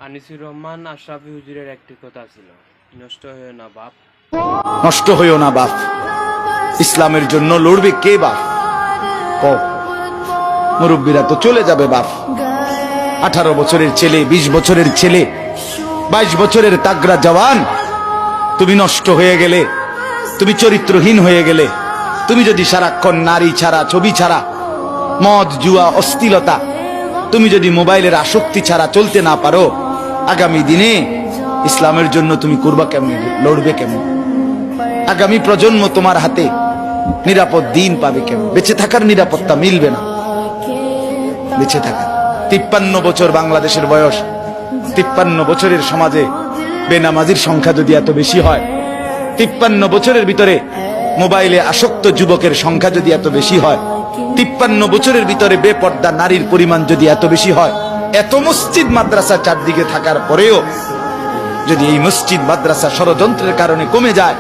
আনিসুর রহমান আশরাফি হুজুরের একটি কথা ছিল, নষ্ট হইও না বাপ। নষ্ট হইও না বাপ। ইসলামের জন্য লড়বে কে বাপ? মুরব্বীরা তো চলে যাবে বাপ। 18 বছরের ছেলে, 20 বছরের ছেলে, 22 বছরের তাগড়া জওয়ান, তুমি নষ্ট হয়ে গেলে, তুমি চরিত্রহীন হয়ে গেলে, তুমি যদি সারাক্ষণ নারী ছাড়া, ছবি ছাড়া, মদ জুয়া অশ্লীলতা, তুমি যদি মোবাইলের আসক্তি ছাড়া চলতে না পারো, আগামী দিনে ইসলামের জন্য তুমি করবা কেমন, লড়বে কেমন? আগামী প্রজন্ম তোমার হাতে নিরাপদ দিন পাবে কেমন? বেঁচে থাকার নিরাপত্তা মিলবে না। বেঁচে থাকা 53 বছর বাংলাদেশের বয়স, 53 বছরের সমাজে বেনামাজির সংখ্যা যদি এত বেশি হয়, 53 বছরের ভিতরে মোবাইলে আসক্ত যুবকের সংখ্যা যদি এত বেশি হয়, 53 বছরের ভিতরে বেপর্দা নারীর পরিমাণ যদি এত বেশি হয়, এত মসজিদ মাদ্রাসা চারদিকে থাকার পরেও যদি এই মসজিদ মাদ্রাসা ষড়যন্ত্রের কারণে কমে যায়,